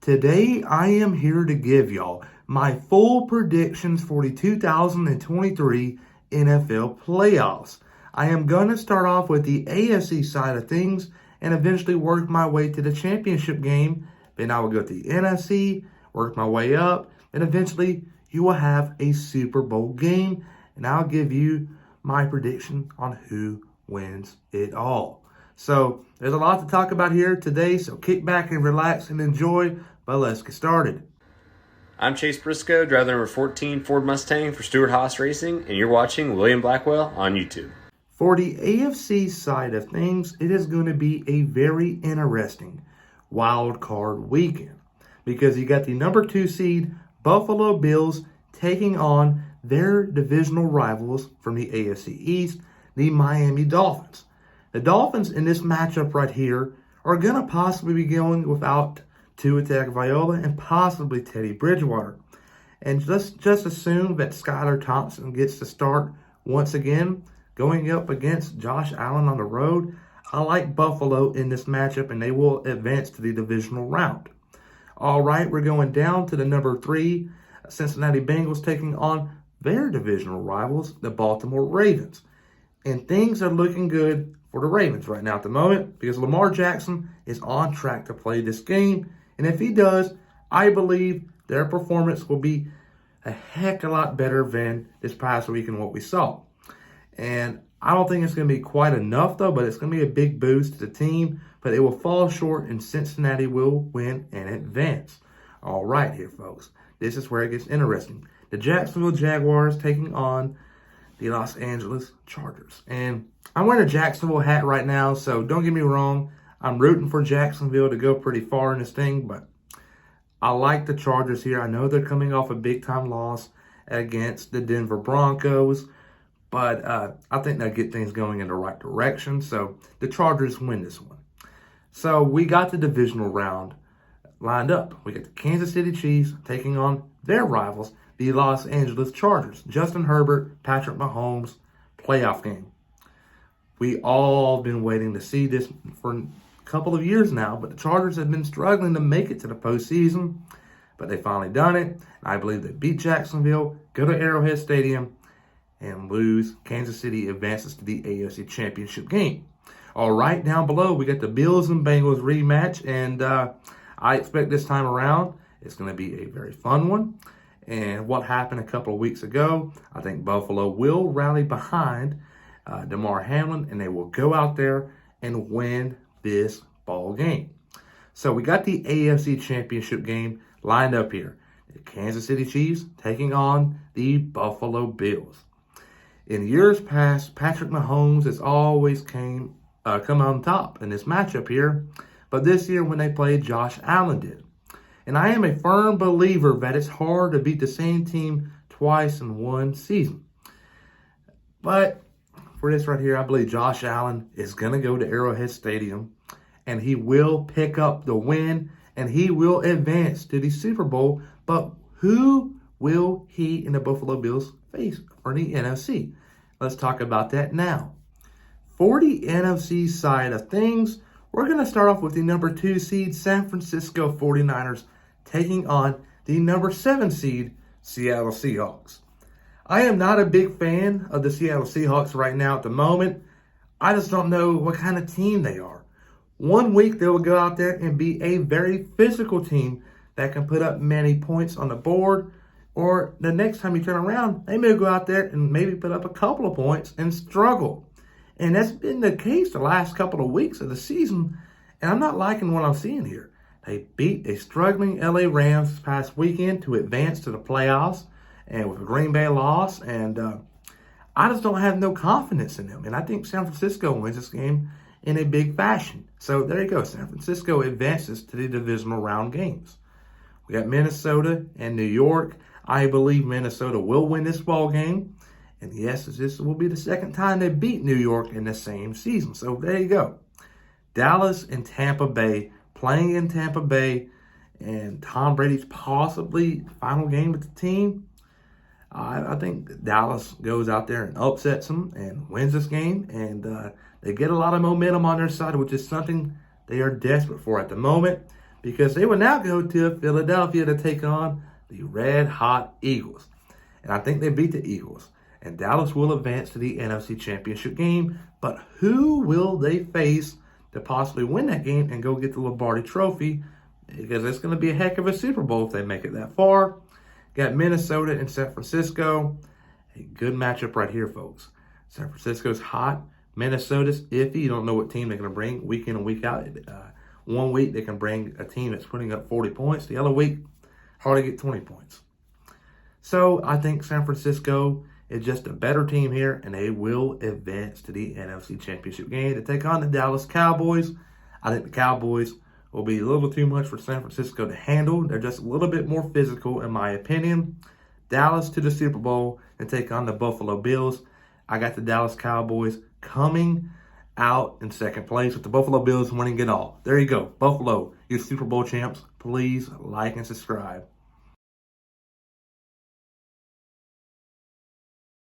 Today, I am here to give y'all my full predictions for the 2023 NFL playoffs. I am going to start off with the AFC side of things and eventually work my way to the championship game. Then I will go to the NFC, work my way up, and eventually you will have a Super Bowl game, and I'll give you my prediction on who wins it all. So there's a lot to talk about here today, so kick back and relax and enjoy, but let's get started. I'm Chase Briscoe, driver number 14 Ford Mustang for Stewart Haas Racing, and you're watching William Blackwell on YouTube. For the AFC side of things, it is going to be a very interesting wild card weekend because you got the number 2 seed Buffalo Bills taking on their divisional rivals from the AFC East, the Miami Dolphins. The Dolphins in this matchup right here are going to possibly be going without Tua Tagovailoa and possibly Teddy Bridgewater. And just assume that Skylar Thompson gets to start once again going up against Josh Allen on the road. I like Buffalo in this matchup, and they will advance to the divisional round. All right, we're going down to the number 3 Cincinnati Bengals taking on their divisional rivals, the Baltimore Ravens. And things are looking good for the Ravens right now at the moment because Lamar Jackson is on track to play this game. And if he does, I believe their performance will be a heck of a lot better than this past week and what we saw. And I don't think it's going to be quite enough, though, but it's going to be a big boost to the team. But it will fall short, and Cincinnati will win and advance. All right here, folks. This is where it gets interesting. The Jacksonville Jaguars taking on the Los Angeles Chargers. And I'm wearing a Jacksonville hat right now, so don't get me wrong. I'm rooting for Jacksonville to go pretty far in this thing, but I like the Chargers here. I know they're coming off a big-time loss against the Denver Broncos, but I think they'll get things going in the right direction. So the Chargers win this one. So we got the divisional round lined up. We got the Kansas City Chiefs taking on their rivals, the Los Angeles Chargers. Justin Herbert, Patrick Mahomes, playoff game. We all been waiting to see this for a couple of years now, but the Chargers have been struggling to make it to the postseason, but they finally done it. I believe they beat Jacksonville, go to Arrowhead Stadium, and lose. Kansas City advances to the AFC Championship game. All right, down below, we got the Bills and Bengals rematch, and I expect this time around it's going to be a very fun one. And what happened a couple of weeks ago, I think Buffalo will rally behind Damar Hamlin, and they will go out there and win this ball game. So we got the AFC Championship game lined up here. The Kansas City Chiefs taking on the Buffalo Bills. In years past, Patrick Mahomes has always come on top in this matchup here, but this year when they played, Josh Allen did. And I am a firm believer that it's hard to beat the same team twice in one season. But for this right here, I believe Josh Allen is going to go to Arrowhead Stadium, and he will pick up the win, and he will advance to the Super Bowl. But who will he and the Buffalo Bills face for the NFC? Let's talk about that now. For the NFC side of things, we're going to start off with the number 2 seed San Francisco 49ers taking on the number 7 seed Seattle Seahawks. I am not a big fan of the Seattle Seahawks right now at the moment. I just don't know what kind of team they are. One week they will go out there and be a very physical team that can put up many points on the board, or the next time you turn around, they may go out there and maybe put up a couple of points and struggle. And that's been the case the last couple of weeks of the season, and I'm not liking what I'm seeing here. They beat a struggling LA Rams this past weekend to advance to the playoffs, and with a Green Bay loss, and I just don't have no confidence in them. And I think San Francisco wins this game in a big fashion. So there you go. San Francisco advances to the divisional round games. We got Minnesota and New York. I believe Minnesota will win this ball game. And yes, this will be the second time they beat New York in the same season. So there you go. Dallas and Tampa Bay, playing in Tampa Bay, and Tom Brady's possibly final game with the team. I think Dallas goes out there and upsets them and wins this game. And they get a lot of momentum on their side, which is something they are desperate for at the moment. because they will now go to Philadelphia to take on the Red Hot Eagles. And I think they beat the Eagles. And Dallas will advance to the NFC Championship game. But who will they face to possibly win that game and go get the Lombardi Trophy? Because it's going to be a heck of a Super Bowl if they make it that far. Got Minnesota and San Francisco. A good matchup right here, folks. San Francisco's hot. Minnesota's iffy. You don't know what team they're going to bring week in and week out. 1 week, they can bring a team that's putting up 40 points. The other week, hardly get 20 points. So I think San Francisco is just a better team here, and they will advance to the NFC Championship game to take on the Dallas Cowboys. I think the Cowboys will be a little too much for San Francisco to handle. They're just a little bit more physical, in my opinion. Dallas to the Super Bowl and take on the Buffalo Bills. I got the Dallas Cowboys coming out in second place with the Buffalo Bills winning it all. There you go. Buffalo, your Super Bowl champs. Please like and subscribe.